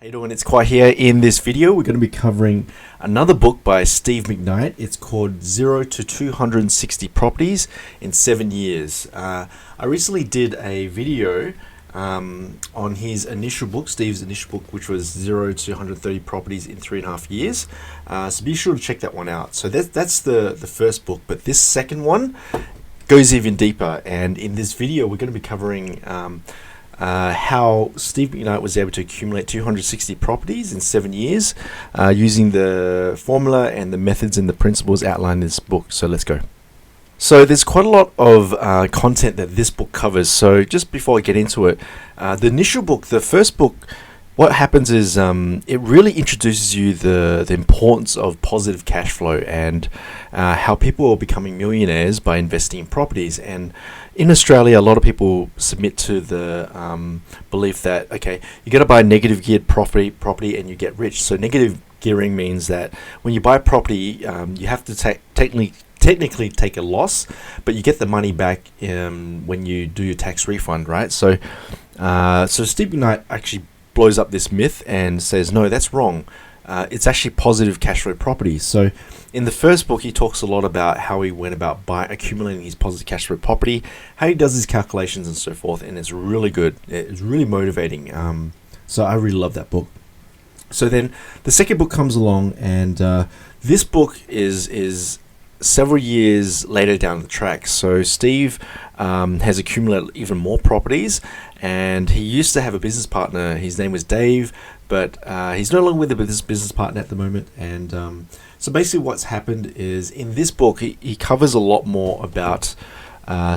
How you doing? It's Khoa here. In this video, we're going to be covering another book by Steve McKnight. It's called 0 to 260 Properties in 7 Years. I recently did a video on his initial book, Steve's initial book, which was 0 to 130 Properties in 3.5 years. So be sure to check that one out. So that's the first book, but this second one goes even deeper. And in this video, we're going to be covering how Steve McKnight was able to accumulate 260 properties in 7 years using the formula and the methods and the principles outlined in this book. So let's go. So there's quite a lot of content that this book covers. So just before I get into it, the initial book, the first book, what happens is it really introduces you the importance of positive cash flow and how people are becoming millionaires by investing in properties. And in Australia, a lot of people submit to the belief that, okay, you got to buy negative geared property and you get rich. So negative gearing means that when you buy property, you have to technically take a loss, but you get the money back when you do your tax refund, right? So Steve McKnight actually blows up this myth and says, no, that's wrong. It's actually positive cash flow properties. So in the first book, he talks a lot about how he went about accumulating his positive cash flow property, how he does his calculations and so forth, and it's really good. It's really motivating. So I really love that book. So then the second book comes along, and this book is several years later down the track. So Steve has accumulated even more properties, and he used to have a business partner. His name was Dave, but he's no longer with a business partner at the moment. And so basically what's happened is in this book, he covers a lot more about,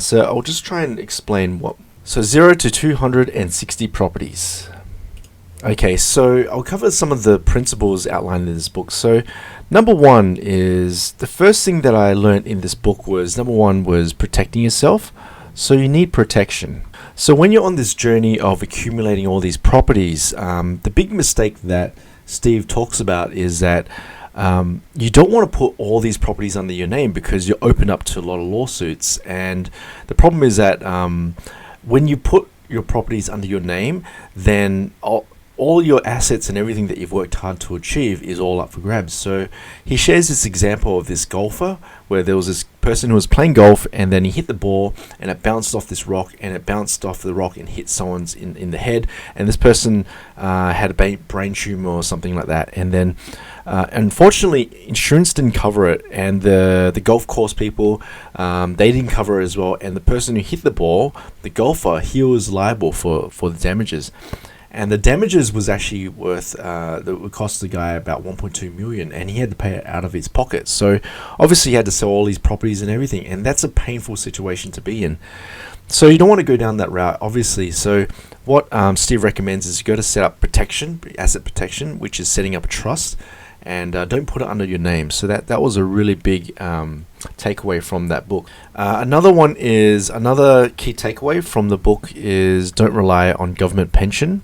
so I'll just try and explain so 0 to 260 properties. Okay, so I'll cover some of the principles outlined in this book. So number one is, the first thing that I learned in this book was, number one was protecting yourself. So you need protection. So when you're on this journey of accumulating all these properties, the big mistake that Steve talks about is that you don't want to put all these properties under your name because you're open up to a lot of lawsuits. And the problem is that when you put your properties under your name, then all your assets and everything that you've worked hard to achieve is all up for grabs. So he shares this example of this golfer where there was this person who was playing golf, and then he hit the ball and it bounced off this rock, and it bounced off the rock and hit someone's in the head, and this person had a brain tumor or something like that. And then unfortunately insurance didn't cover it, and the golf course people, they didn't cover it as well, and the person who hit the ball, the golfer, he was liable for the damages. And the damages was actually worth, that would cost the guy about 1.2 million, and he had to pay it out of his pocket. So obviously he had to sell all these properties and everything, and that's a painful situation to be in. So you don't want to go down that route, obviously. So what Steve recommends is you got to set up asset protection, which is setting up a trust, and don't put it under your name. So that was a really big takeaway from that book. Another key takeaway from the book is don't rely on government pension.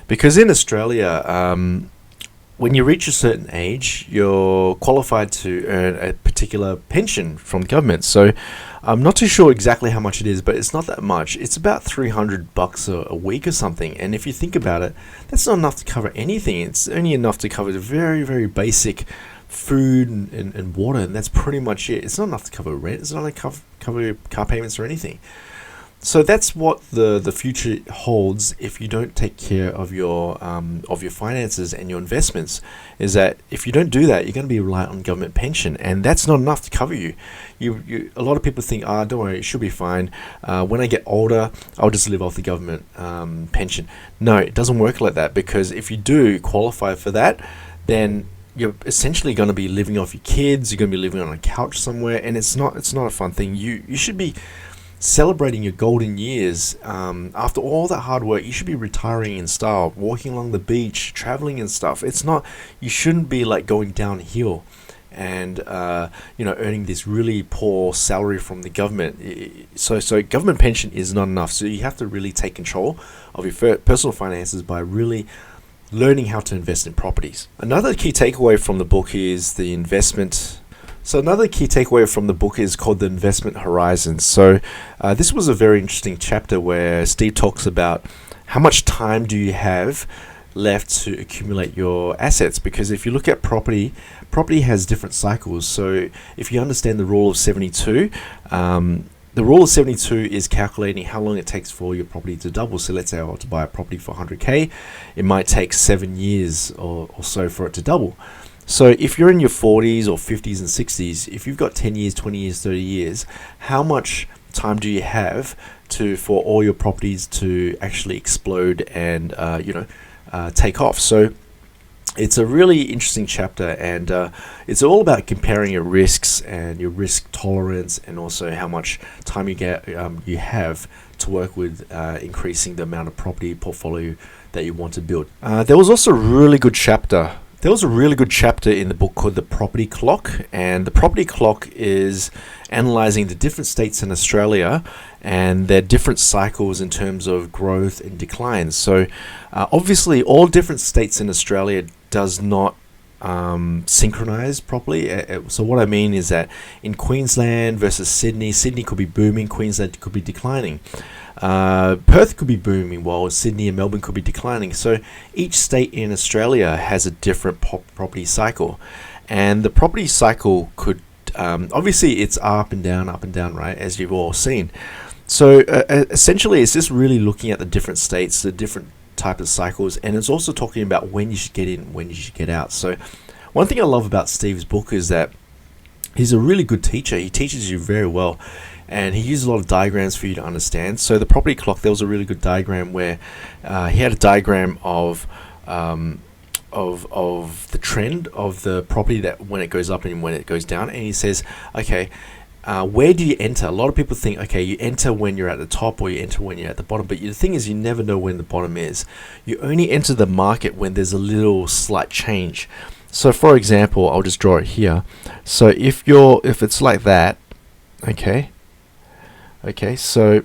Because in Australia, when you reach a certain age, you're qualified to earn a particular pension from the government. So I'm not too sure exactly how much it is, but it's not that much. It's about $300 a week or something. And if you think about it, that's not enough to cover anything. It's only enough to cover the very, very basic food and water, and that's pretty much it. It's not enough to cover rent. It's not enough to cover car payments or anything. So that's what the future holds if you don't take care of your finances and your investments, is that if you don't do that, you're going to be reliant on government pension, and that's not enough to cover you. A lot of people think, don't worry, it should be fine. When I get older, I'll just live off the government pension. No, it doesn't work like that, because if you do qualify for that, then you're essentially going to be living off your kids. You're going to be living on a couch somewhere, and it's not a fun thing. You should be celebrating your golden years. After all that hard work, you should be retiring in style, walking along the beach, traveling and stuff. You shouldn't be like going downhill and earning this really poor salary from the government. So government pension is not enough. So you have to really take control of your personal finances by really learning how to invest in properties. Another key takeaway from the book is the investment. So another key takeaway from the book is called the investment horizon. So this was a very interesting chapter where Steve talks about how much time do you have left to accumulate your assets. Because if you look at property has different cycles. So if you understand the rule of 72, the rule of 72 is calculating how long it takes for your property to double. So let's say I want to buy a property for 100K. It might take 7 years or so for it to double. So if you're in your 40s or 50s and 60s, if you've got 10 years, 20 years, 30 years, how much time do you have for all your properties to actually explode and take off? So it's a really interesting chapter, and it's all about comparing your risks and your risk tolerance, and also how much time you have to work with increasing the amount of property portfolio that you want to build. There was also a really good chapter. There was a really good chapter in the book called The Property Clock, and the Property Clock is analyzing the different states in Australia and their different cycles in terms of growth and decline. So obviously all different states in Australia does not synchronize properly. So what I mean is that in Queensland versus Sydney could be booming, Queensland could be declining. Perth could be booming while Sydney and Melbourne could be declining. So each state in Australia has a different property cycle, and the property cycle could obviously it's up and down, right, as you've all seen. So essentially it's just really looking at the different states, the different type of cycles, and it's also talking about when you should get in, when you should get out. So one thing I love about Steve's book is that he's a really good teacher. He teaches you very well, and he uses a lot of diagrams for you to understand. So the Property Clock, there was a really good diagram where he had a diagram of the trend of the property, that when it goes up and when it goes down, and he says, okay, where do you enter? A lot of people think, okay, you enter when you're at the top or you enter when you're at the bottom, but the thing is, you never know when the bottom is. You only enter the market when there's a little slight change. So for example, I'll just draw it here. So if it's like that, okay, so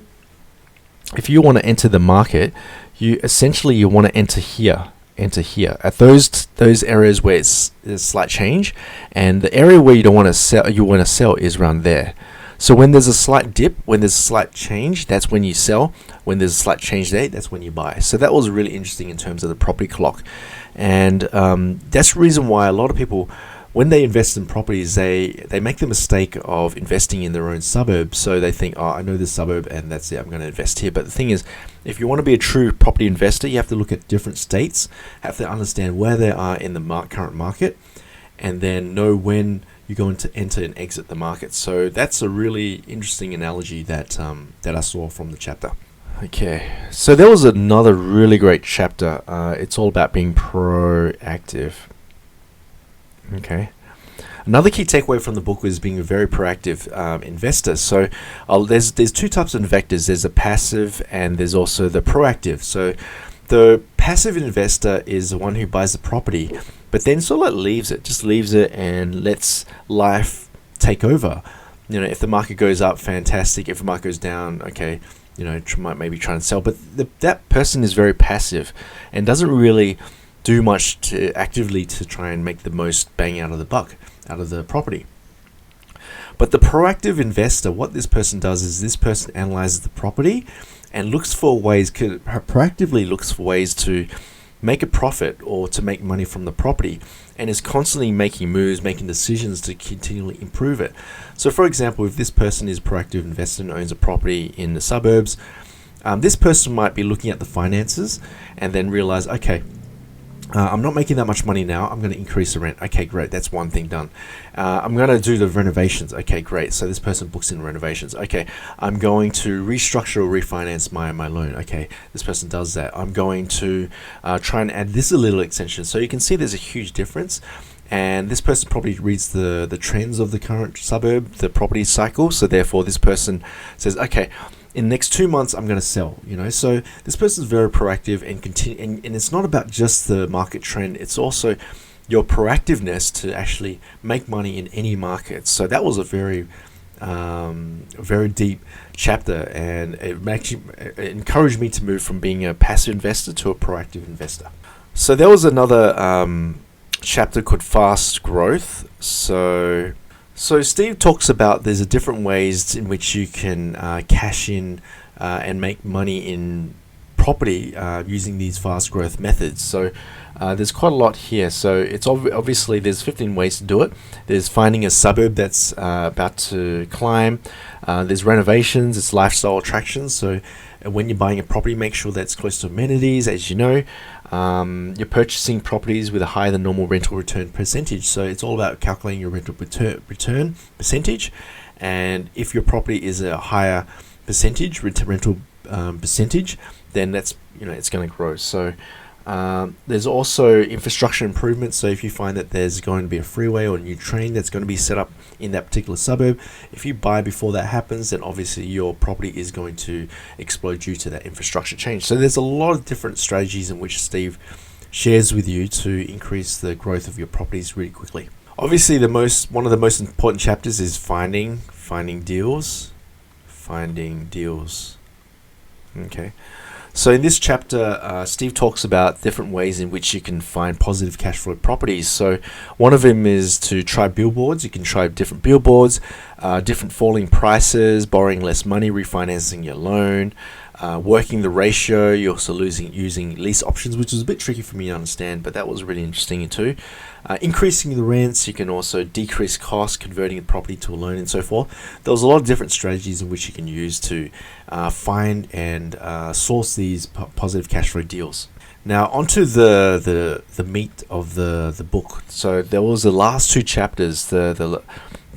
if you want to enter the market, you want to enter here at those areas where there's slight change, and the area where you want to sell is around there. So when there's a slight dip, when there's a slight change, that's when you sell. When there's a slight change there, that's when you buy. So that was really interesting in terms of the Property Clock, and that's the reason why a lot of people, when they invest in properties, they make the mistake of investing in their own suburb. So they think, oh, I know this suburb and that's it, I'm going to invest here. But the thing is, if you want to be a true property investor, you have to look at different states, have to understand where they are in the current market, and then know when you're going to enter and exit the market. So that's a really interesting analogy that I saw from the chapter. Okay, so there was another really great chapter. It's all about being proactive. Okay. Another key takeaway from the book is being a very proactive investor. So there's two types of investors. There's a passive and there's also the proactive. So the passive investor is the one who buys the property, but then sort of leaves it and lets life take over. If the market goes up, fantastic. If the market goes down, okay, might maybe try and sell. But that person is very passive and doesn't really do much to actively to try and make the most bang out of the buck, out of the property. But the proactive investor, what this person does is this person analyzes the property and proactively looks for ways to make a profit or to make money from the property, and is constantly making moves, making decisions to continually improve it. So for example, if this person is a proactive investor and owns a property in the suburbs, this person might be looking at the finances and then realize, okay, I'm not making that much money now. I'm going to increase the rent. Okay, great. That's one thing done. I'm going to do the renovations. Okay, great. So this person books in renovations. Okay, I'm going to restructure or refinance my loan. Okay, this person does that. I'm going to try and add this a little extension. So you can see there's a huge difference. And this person probably reads the trends of the current suburb, the property cycle. So therefore, this person says, okay, in the next 2 months, I'm going to sell, So this person is very proactive and continue. And it's not about just the market trend. It's also your proactiveness to actually make money in any market. So that was a very deep chapter, and it encouraged me to move from being a passive investor to a proactive investor. So there was another chapter called Fast Growth. So Steve talks about there's a different ways in which you can cash in and make money in property using these fast growth methods. So there's quite a lot here. So it's obviously there's 15 ways to do it. There's finding a suburb that's about to climb. There's renovations. It's lifestyle attractions. So when you're buying a property, make sure that's close to amenities. As you know, you're purchasing properties with a higher than normal rental return percentage. So it's all about calculating your rental return percentage. And if your property is a higher percentage rental percentage, then that's it's going to grow. So there's also infrastructure improvements. So if you find that there's going to be a freeway or a new train that's going to be set up in that particular suburb, if you buy before that happens, then obviously your property is going to explode due to that infrastructure change. So there's a lot of different strategies in which Steve shares with you to increase the growth of your properties really quickly. Obviously, one of the most important chapters is finding deals. Okay. So in this chapter, Steve talks about different ways in which you can find positive cash flow properties. So one of them is to try billboards. You can try different billboards, different falling prices, borrowing less money, refinancing your loan, working the ratio. You're also using lease options, which was a bit tricky for me to understand, but that was really interesting too. Increasing the rents. You can also decrease costs, converting the property to a loan, and so forth. There was a lot of different strategies in which you can use to find and source these positive cash flow deals. Now onto the meat of the book. So there was the last two chapters. The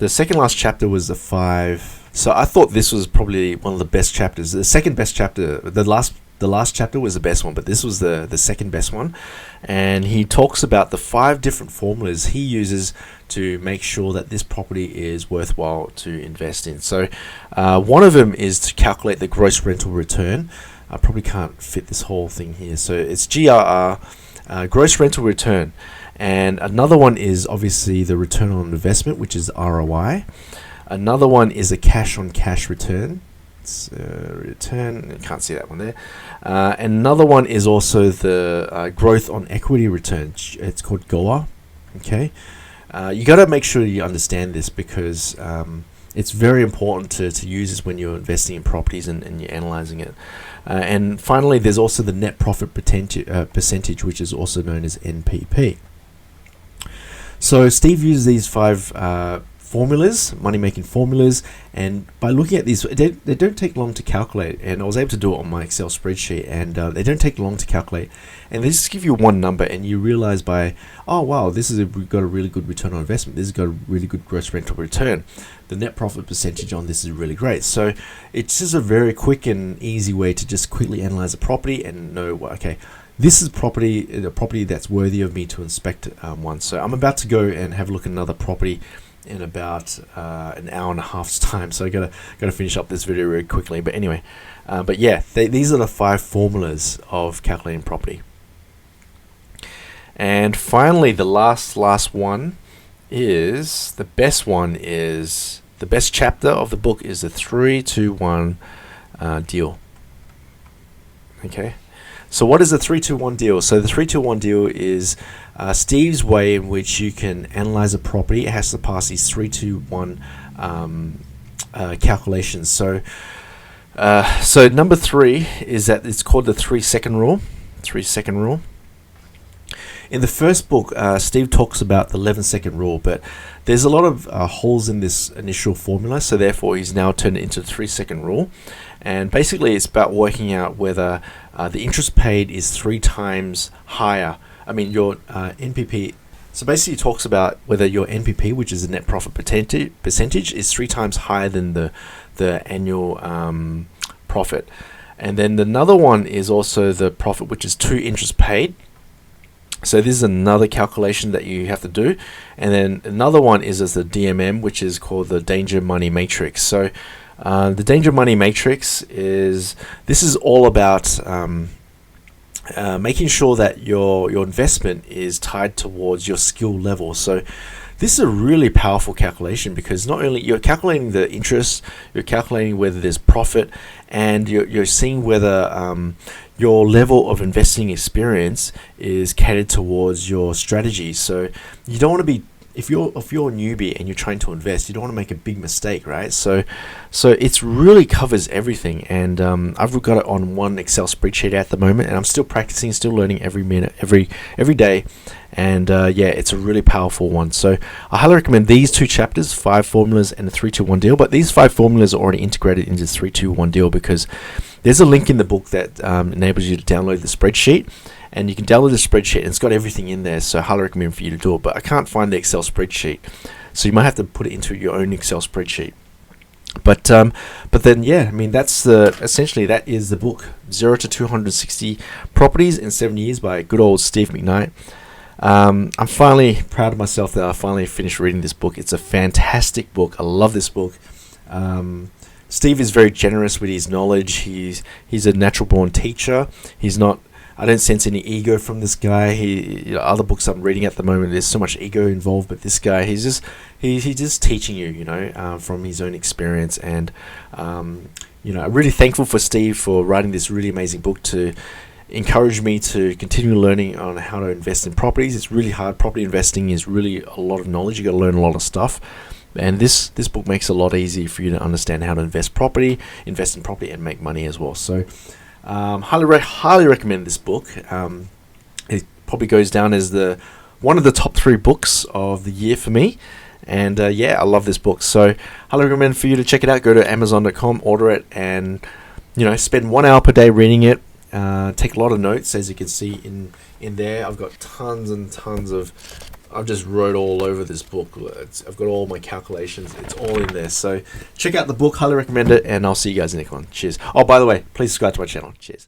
second last chapter was the 5. So I thought this was probably one of the best chapters. The second best chapter, the last chapter was the best one, but this was the second best one. And he talks about the 5 different formulas he uses to make sure that this property is worthwhile to invest in. So one of them is to calculate the gross rental return. I probably can't fit this whole thing here. So it's GRR, gross rental return. And another one is obviously the return on investment, which is ROI. Another one is a cash on cash return. Return, you can't see that one there. Another one is also the growth on equity return. It's called GOA. Okay, you got to make sure you understand this because it's very important to use this when you're investing in properties and you're analyzing it. And finally, there's also the net profit percentage, which is also known as NPP. So Steve uses these 5 formulas, money-making formulas, and by looking at these, they don't take long to calculate, and I was able to do it on my Excel spreadsheet, and they don't take long to calculate, and they just give you one number, and you realize oh wow, we've got a really good return on investment, this has got a really good gross rental return, the net profit percentage on this is really great. So it's just a very quick and easy way to just quickly analyze a property and know, okay, this is a property that's worthy of me to inspect once. So I'm about to go and have a look at another property in about an hour and a half's time, so I gotta finish up this video really quickly. But anyway, but yeah, these are the 5 formulas of calculating property. And finally, the last one is the best one. Is the best chapter of the book is the 3-2-1 deal. Okay. So what is the 3-2-1 deal? So the 3-2-1 deal is Steve's way in which you can analyze a property. It has to pass these 3-2-1 calculations. So number 3 is that it's called the 3-second rule. 3-second rule. In the first book, Steve talks about the 11-second rule, but there's a lot of holes in this initial formula, so therefore he's now turned it into the 3-second rule. And basically it's about working out whether the interest paid is 3 times higher. I mean, your NPP. So basically it talks about whether your NPP, which is the net profit percentage, is 3 times higher than the annual profit. And then another one is also the profit, which is 2 interest paid. So this is another calculation that you have to do. And then another one is as the DMM, which is called the danger money matrix. So the danger money matrix is all about making sure that your investment is tied towards your skill level. So this is a really powerful calculation because not only you're calculating the interest, you're calculating whether there's profit, and you're seeing whether your level of investing experience is catered towards your strategy. So you don't want to be if you're a newbie and you're trying to invest, you don't want to make a big mistake, right? So it's really covers everything, and I've got it on one Excel spreadsheet at the moment, and I'm still practicing, still learning every minute, every day, and yeah, it's a really powerful one. So I highly recommend these 2 chapters, 5 formulas and a 3-2-1 deal. But these 5 formulas are already integrated into the 3-2-1 deal, because there's a link in the book that enables you to download the spreadsheet. And you can download the spreadsheet, and it's got everything in there, so I highly recommend for you to do it. But I can't find the Excel spreadsheet, so you might have to put it into your own Excel spreadsheet. But then, yeah, I mean, essentially that is the book, 0 to 260 Properties in 7 Years by good old Steve McKnight. I'm finally proud of myself that I finally finished reading this book. It's a fantastic book. I love this book. Steve is very generous with his knowledge. He's a natural born teacher. I don't sense any ego from this guy. Other books I'm reading at the moment, there's so much ego involved, but this guy, he's just teaching you, from his own experience. And I'm really thankful for Steve for writing this really amazing book to encourage me to continue learning on how to invest in properties. It's really hard. Property investing is really a lot of knowledge. You got to learn a lot of stuff. And this book makes it a lot easier for you to understand how to invest in property, and make money as well. So highly recommend this book. It probably goes down as one of the top 3 books of the year for me. And yeah, I love this book. So highly recommend for you to check it out. Go to Amazon.com, order it, and spend 1 hour per day reading it. Take a lot of notes, as you can see in there. I've got tons and tons of. I've just wrote all over this book. I've got all my calculations. It's all in there. So check out the book. Highly recommend it, and I'll see you guys in the next one. Cheers. Oh, by the way, please subscribe to my channel. Cheers.